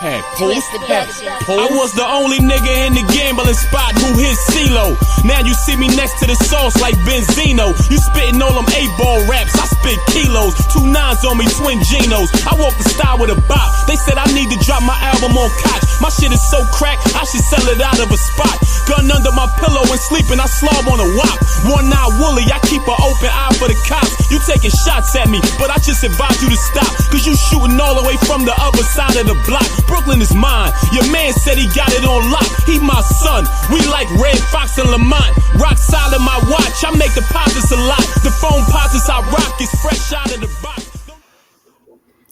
Hey, I was the only nigga in the gambling spot who hit CeeLo. Now you see me next to the sauce like Benzino. You spitting all them 8-ball raps, I spit kilos. 2 9s on me, twin Genos. I walk the style with a bop. They said I need to drop my album on Koch. My shit is so crack, I should sell it out of a spot. Gun under my pillow and sleeping, I slob on a wop. 1-eye woolly, I keep an open eye for the cops. You taking shots at me, but I just advise you to stop. Cause you shooting all the way from the other side of the block. Brooklyn is mine. Your man said he got it on lock. He my son. We like Red Fox and Lamont. Rock solid my watch. I make deposits a lot. The phone posits I rock is fresh out of the box.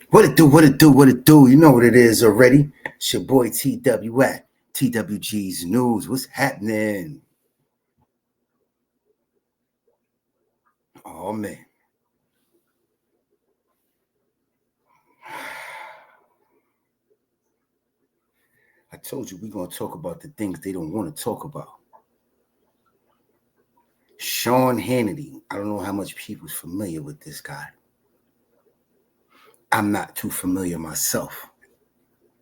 What it do, what it do, what it do. You know what it is already. It's your boy TW at Tw.GeezNews. What's happening? Oh, man. I told you we're going to talk about the things they don't want to talk about. Sean Hannity. I don't know how much people's familiar with this guy. I'm not too familiar myself.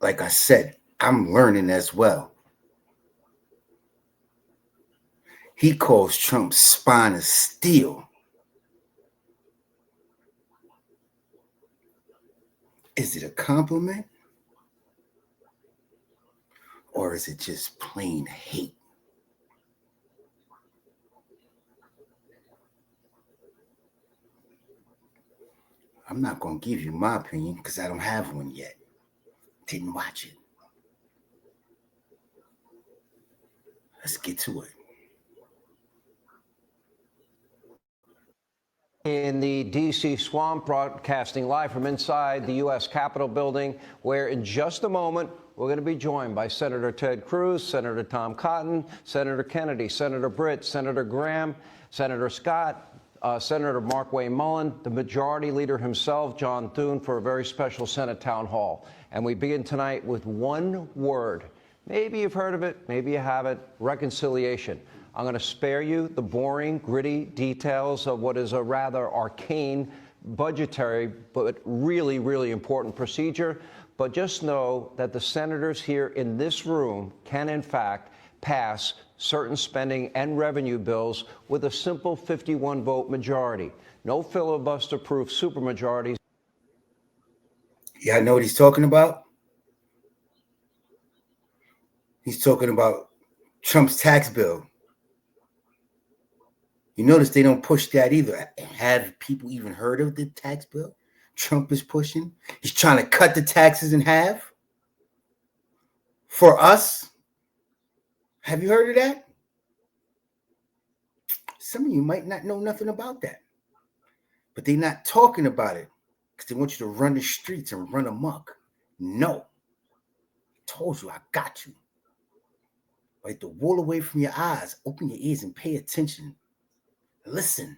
Like I said, I'm learning as well. He calls Trump's spine of steel. Is it a compliment? Or is it just plain hate? I'm not going to give you my opinion because I don't have one yet. Didn't watch it. Let's get to it. In the D.C. swamp, broadcasting live from inside the U.S. Capitol building, where in just a moment, we're going to be joined by Senator Ted Cruz, Senator Tom Cotton, Senator Kennedy, Senator Britt, Senator Graham, Senator Scott, Senator Mark Wayne Mullen, the Majority Leader himself, John Thune, for a very special Senate town hall. And we begin tonight with one word. Maybe you've heard of it, maybe you haven't. Reconciliation. I'm going to spare you the boring, gritty details of what is a rather arcane, budgetary, but really, really important procedure. But just know that the senators here in this room can, in fact, pass certain spending and revenue bills with a simple 51-vote majority. No filibuster-proof supermajorities. Yeah, I know what he's talking about. He's talking about Trump's tax bill. You notice they don't push that either. Have people even heard of the tax bill Trump is pushing? He's trying to cut the taxes in half for us. Have you heard of that? Some of you might not know nothing about that, but they're not talking about it because they want you to run the streets and run amok. No. I told you I got you. Wipe the wool away from your eyes. Open your ears and pay attention. Listen.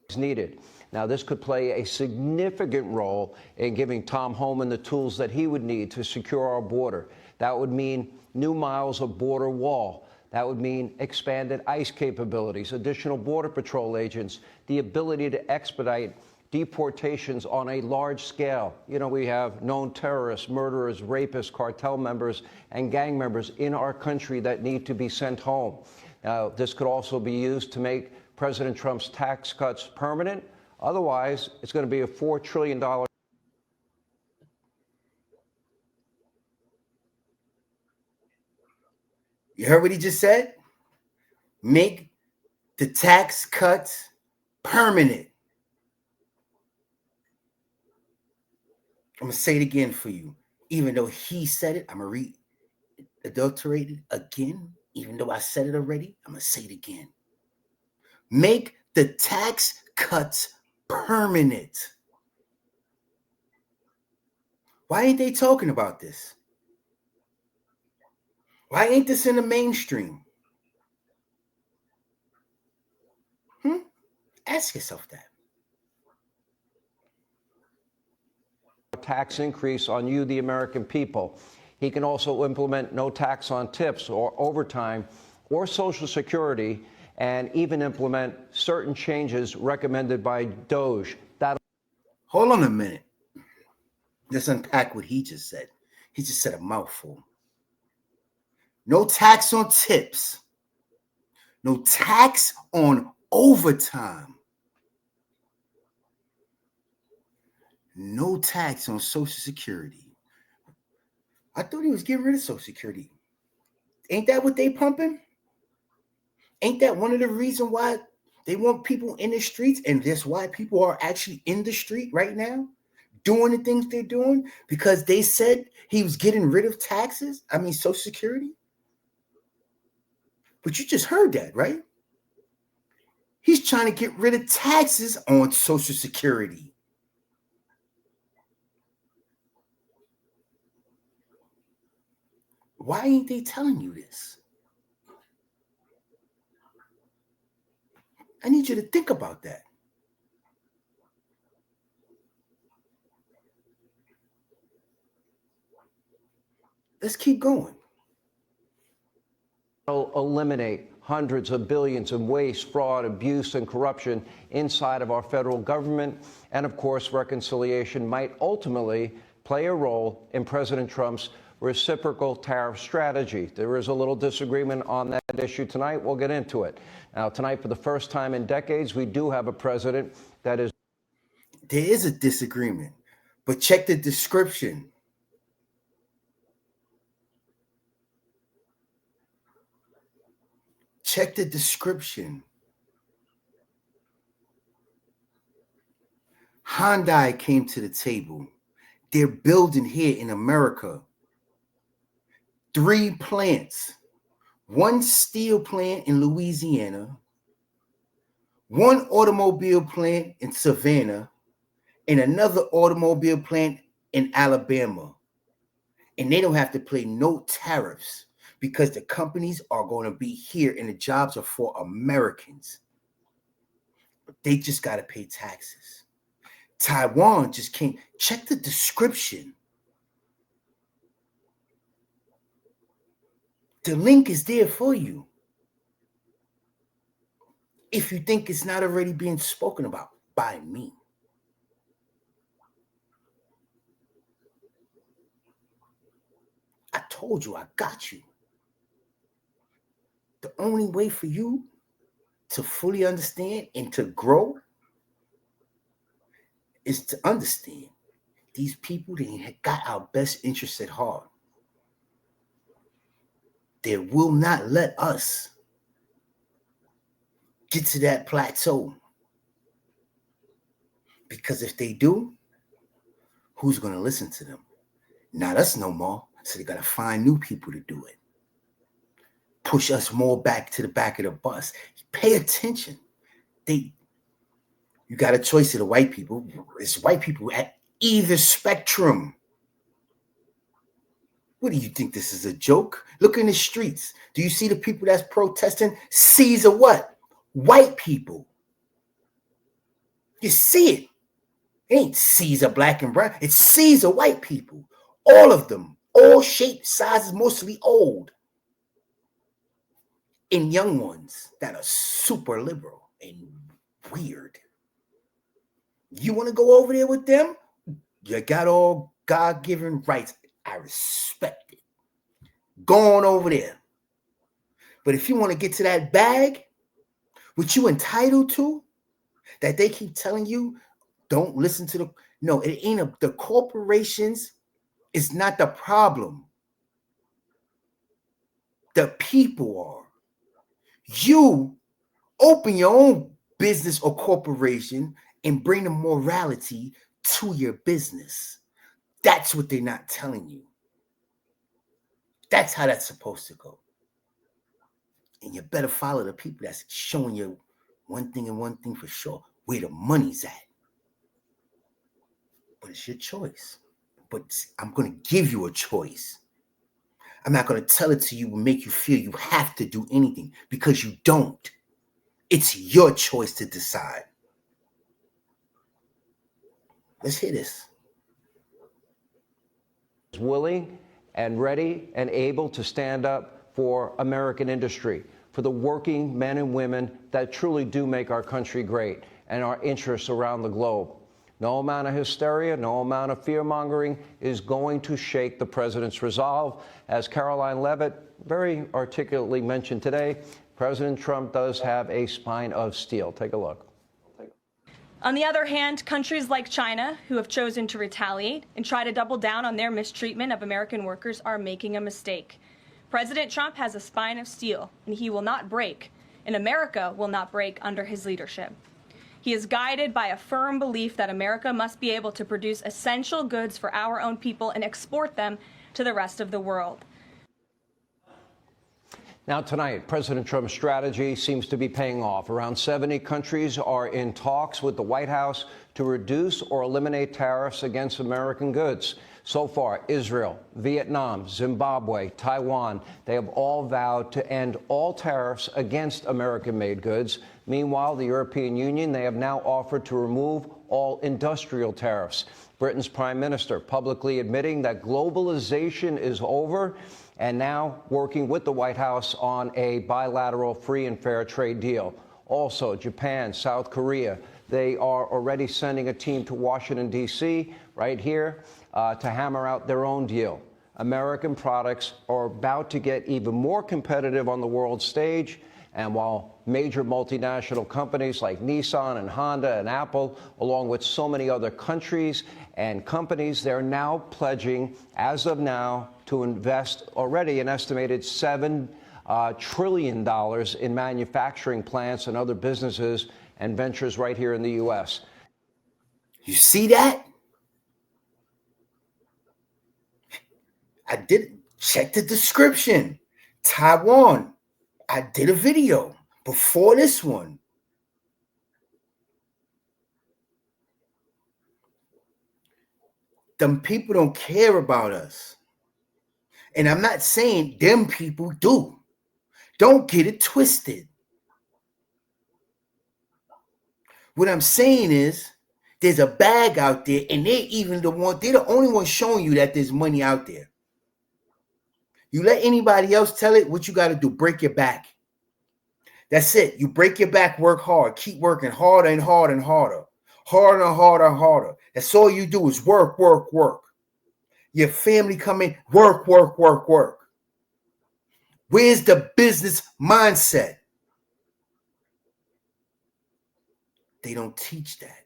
Is needed. Now, this could play a significant role in giving Tom Homan the tools that he would need to secure our border. That would mean new miles of border wall. That would mean expanded ICE capabilities, additional Border Patrol agents, the ability to expedite deportations on a large scale. You know, we have known terrorists, murderers, rapists, cartel members, and gang members in our country that need to be sent home. Now, this could also be used to make President Trump's tax cuts permanent. Otherwise, it's going to be a $4 trillion. You heard what he just said? Make the tax cuts permanent. I'm going to say it again for you. Even though he said it, I'm going to reiterate it again. Even though I said it already, I'm going to say it again. Make the tax cuts permanent. Why ain't they talking about this? Why ain't this in the mainstream? Ask yourself that. Tax increase on you, the American people. He can also implement no tax on tips or overtime or Social Security, and even implement certain changes recommended by DOJ. Hold on a minute. Let's unpack what he just said. He just said a mouthful. No tax on tips. No tax on overtime. No tax on Social Security. I thought he was getting rid of Social Security. Ain't that what they pumping? Ain't that one of the reasons why they want people in the streets? And that's why people are actually in the street right now, doing the things they're doing, because they said he was getting rid of taxes. I mean, Social Security. But you just heard that, right? He's trying to get rid of taxes on Social Security. Why ain't they telling you this? I need you to think about that. Let's keep going. Eliminate hundreds of billions in waste, fraud, abuse, and corruption inside of our federal government. And of course, reconciliation might ultimately play a role in President Trump's reciprocal tariff strategy. There is a little disagreement on that issue tonight. We'll get into it. Now, tonight, for the first time in decades, we do have a president that is... There is a disagreement, but check the description. Check the description. Hyundai came to the table. They're building here in America 3 plants. 1 steel plant in Louisiana, 1 automobile plant in Savannah, and another automobile plant in Alabama. And they don't have to pay no tariffs because the companies are going to be here and the jobs are for Americans. But they just got to pay taxes. Taiwan just came. Check the description. The link is there for you. If you think it's not already being spoken about by me. I told you I got you. The only way for you to fully understand and to grow is to understand these people, they got our best interests at heart. They will not let us get to that plateau. Because if they do, who's going to listen to them? Not us no more. So they got to find new people to do it. Push us more back to the back of the bus. Pay attention. You got a choice of the white people. It's white people at either spectrum. What do you think, this is a joke? Look in the streets. Do you see the people that's protesting? Seas of what? White people. You see it. It ain't seas of black and brown. It's seas of white people. All of them. All shapes, sizes, mostly old. And young ones that are super liberal and weird. You want to go over there with them? You got all God-given rights. I respect it. Go on over there. But if you want to get to that bag, what you entitled to, that they keep telling you, don't listen to no, it ain't the corporations is not the problem. The people are. You open your own business or corporation and bring the morality to your business. That's what they're not telling you. That's how that's supposed to go. And you better follow the people that's showing you one thing and one thing for sure, where the money's at. But it's your choice. But I'm going to give you a choice. I'm not going to tell it to you and make you feel you have to do anything, because you don't. It's your choice to decide. Let's hear this. Willing and ready and able to stand up for American industry, for the working men and women that truly do make our country great and our interests around the globe. No amount of hysteria, no amount of fear-mongering is going to shake the president's resolve. As Caroline Levitt very articulately mentioned today, President Trump does have a spine of steel. Take a look. On the other hand, countries like China, who have chosen to retaliate and try to double down on their mistreatment of American workers, are making a mistake. President Trump has a spine of steel, and he will not break, and America will not break under his leadership. He is guided by a firm belief that America must be able to produce essential goods for our own people and export them to the rest of the world. Now tonight, President Trump's strategy seems to be paying off. Around 70 countries are in talks with the White House to reduce or eliminate tariffs against American goods. So far, Israel, Vietnam, Zimbabwe, Taiwan, they have all vowed to end all tariffs against American-made goods. Meanwhile, the European Union, they have now offered to remove all industrial tariffs. Britain's prime minister publicly admitting that globalization is over and now working with the White House on a bilateral free and fair trade deal. Also, Japan, South Korea, they are already sending a team to Washington, D.C., right here, to hammer out their own deal. American products are about to get even more competitive on the world stage. And while major multinational companies like Nissan and Honda and Apple, along with so many other countries and companies, they're now pledging, as of now, to invest already an estimated $7 trillion in manufacturing plants and other businesses and ventures right here in the U.S. You see that? I did check the description. Taiwan. I did a video before this one. Them people don't care about us. And I'm not saying them people do. Don't get it twisted. What I'm saying is there's a bag out there, and they're the only one showing you that there's money out there. You let anybody else tell it, what you got to do, break your back. That's it. You break your back, work hard, keep working harder and harder and harder, harder and harder and harder. That's all you do is work, work, work. Your family come in, work, work, work, work. Where's the business mindset? They don't teach that.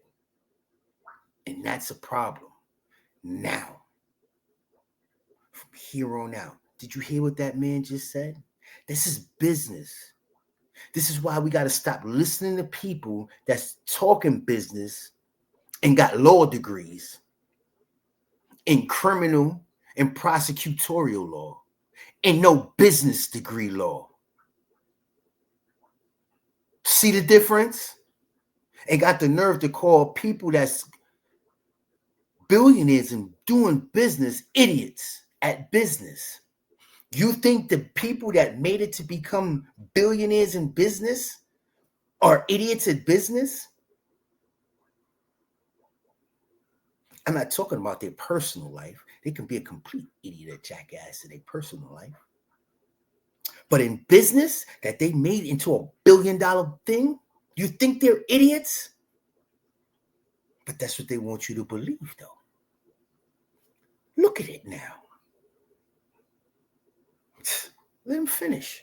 And that's a problem. Now, from here on out, did you hear what that man just said? This is business. This is why we got to stop listening to people that's talking business and got law degrees in criminal and prosecutorial law and no business degree law. See the difference? And got the nerve to call people that's billionaires and doing business idiots at business. You think the people that made it to become billionaires in business are idiots at business? I'm not talking about their personal life. They can be a complete idiot or jackass in their personal life. But in business that they made into a billion-dollar thing, you think they're idiots? But that's what they want you to believe, though. Look at it now. Let him finish.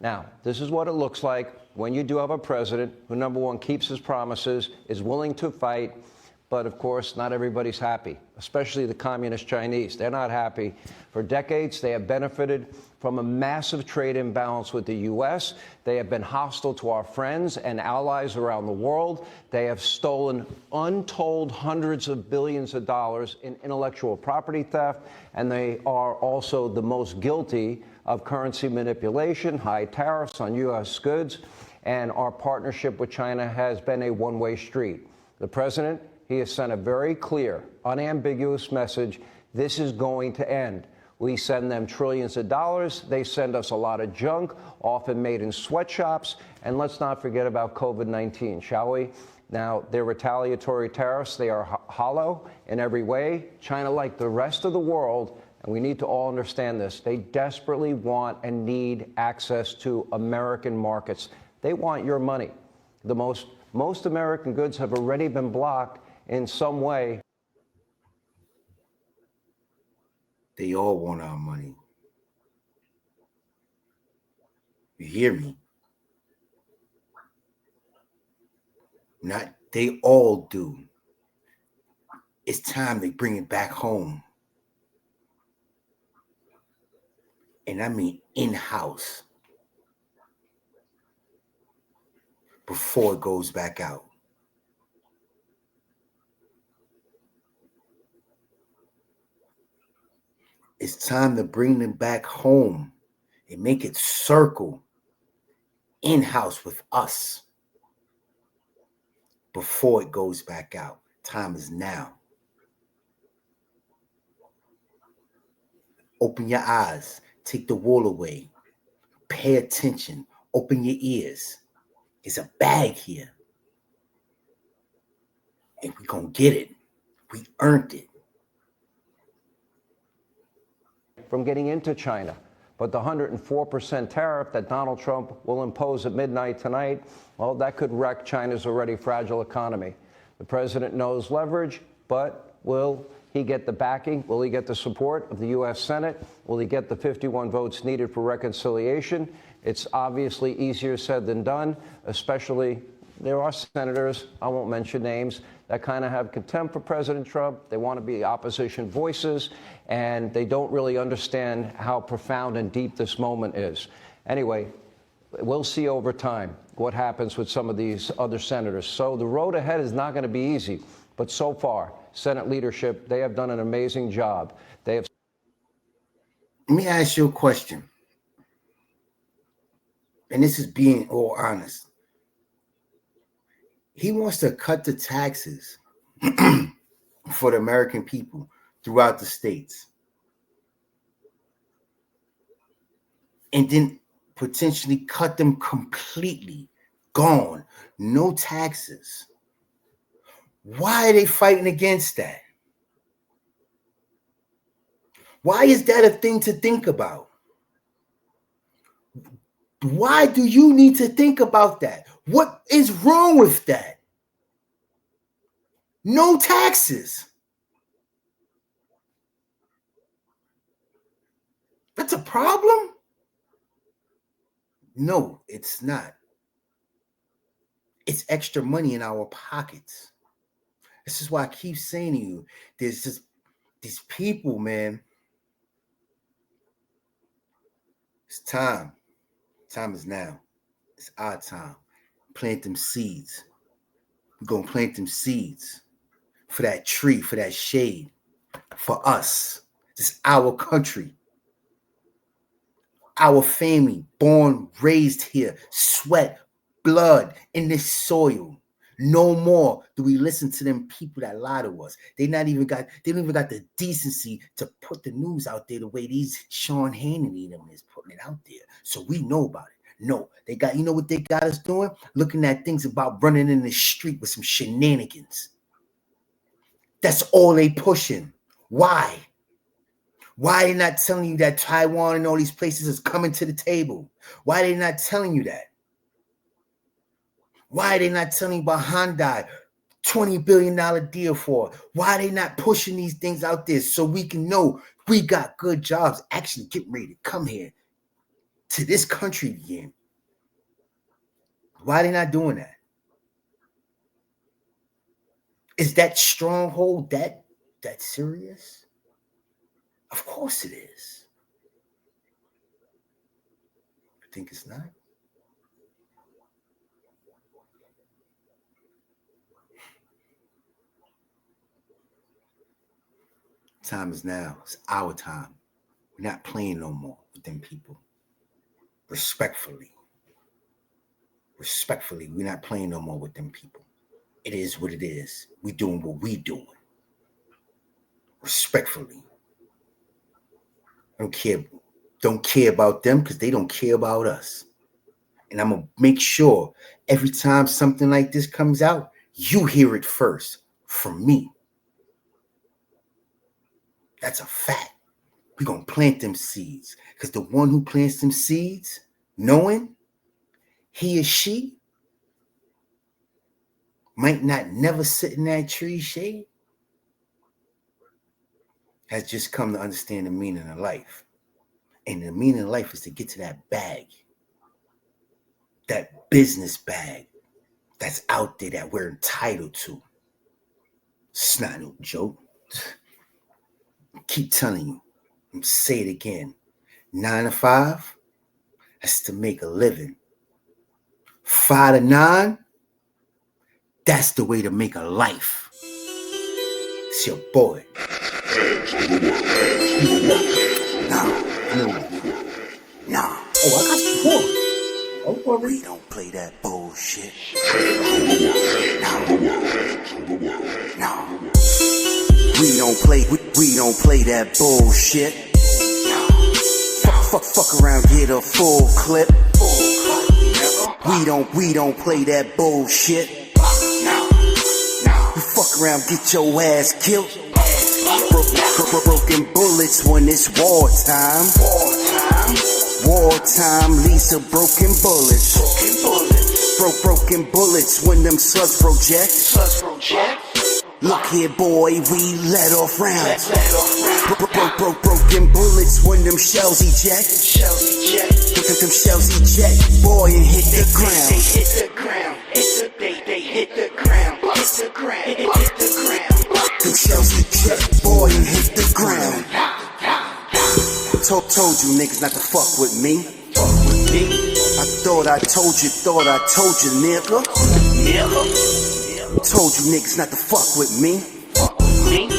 Now, this is what it looks like when you do have a president who, number one, keeps his promises, is willing to fight. But, of course, not everybody's happy, especially the communist Chinese. They're not happy. For decades, they have benefited from a massive trade imbalance with the U.S. They have been hostile to our friends and allies around the world. They have stolen untold hundreds of billions of dollars in intellectual property theft, and they are also the most guilty of currency manipulation, high tariffs on U.S. goods, and our partnership with China has been a one-way street. The president, he has sent a very clear, unambiguous message. This is going to end. We send them trillions of dollars. They send us a lot of junk, often made in sweatshops. And let's not forget about COVID-19, shall we? Now, their retaliatory tariffs, they are hollow in every way. China, like the rest of the world, and we need to all understand this, they desperately want and need access to American markets. They want your money. The most most American goods have already been blocked in some way. They all want our money. You hear me? Not they all do. It's time they bring it back home. And I mean in-house. Before it goes back out. It's time to bring them back home and make it circle in-house with us before it goes back out. Time is now. Open your eyes. Take the wall away. Pay attention. Open your ears. It's a bag here. And we're going to get it. We earned it. From getting into China. But the 104% tariff that Donald Trump will impose at midnight tonight, well, that could wreck China's already fragile economy. The president knows leverage, but will he get the backing? Will he get the support of the U.S. Senate? Will he get the 51 votes needed for reconciliation? It's obviously easier said than done, especially there are senators, I won't mention names, that kind of have contempt for President Trump. They want to be opposition voices, and they don't really understand how profound and deep this moment is. Anyway, we'll see over time what happens with some of these other senators. So the road ahead is not going to be easy, but so far, Senate leadership, they have done an amazing job. They have. Let me ask you a question. And this is being all honest. He wants to cut the taxes for the American people throughout the states. And then potentially cut them completely. Gone. No taxes. Why are they fighting against that? Why is that a thing to think about? Why do you need to think about that? What is wrong with that? No taxes. That's a problem? No, it's not. It's extra money in our pockets. This is why I keep saying to you, there's just these people, man. It's time. Time is now. It's our time. Plant them seeds. We're going to plant them seeds for that tree, for that shade, for us. This is our country. Our family, born, raised here, sweat, blood in this soil. No more do we listen to them people that lie to us. They don't even got the decency to put the news out there the way these Sean Hannity them is putting it out there. So we know about it. No, they got, you know what they got us doing? Looking at things about running in the street with some shenanigans. That's all they pushing. Why? Why are they not telling you that Taiwan and all these places is coming to the table? Why are they not telling you that? Why are they not telling you about Hyundai, $20 billion deal for? Why are they not pushing these things out there so we can know we got good jobs actually getting ready to come here to this country again? Why are they not doing that? Is that stronghold that serious? Of course it is. I think it's not. Time is now. It's our time. We're not playing no more with them people. Respectfully, we're not playing no more with them people. It is what it is. We doing what we doing. Respectfully. Don't care about them because they don't care about us. And I'm going to make sure every time something like this comes out, you hear it first from me. That's a fact. We're going to plant them seeds because the one who plants them seeds, knowing he or she might not never sit in that tree shade has just come to understand the meaning of life. And the meaning of life is to get to that bag, that business bag that's out there that we're entitled to. It's not no joke. Keep telling you. I'm say it again. 9 to 5, that's to make a living. 5 to 9, that's the way to make a life. It's your boy. Nah. Oh, I got some more. Don't worry. We don't play that bullshit. No. We don't play that bullshit. Fuck around, get a full clip. We don't play that bullshit. You fuck around, get your ass killed. Broken bullets when it's wartime. Wartime leads to broken bullets. Broken bullets when them slugs project. Look here, boy, we let off rounds. Broken bullets when them shells eject. Them shells eject, boy, and hit the ground. They hit the ground. They hit the ground. Them shells eject, boy, and hit the ground. Told you niggas not to fuck with me. I thought I told you, nigga. Told you niggas not to fuck with me.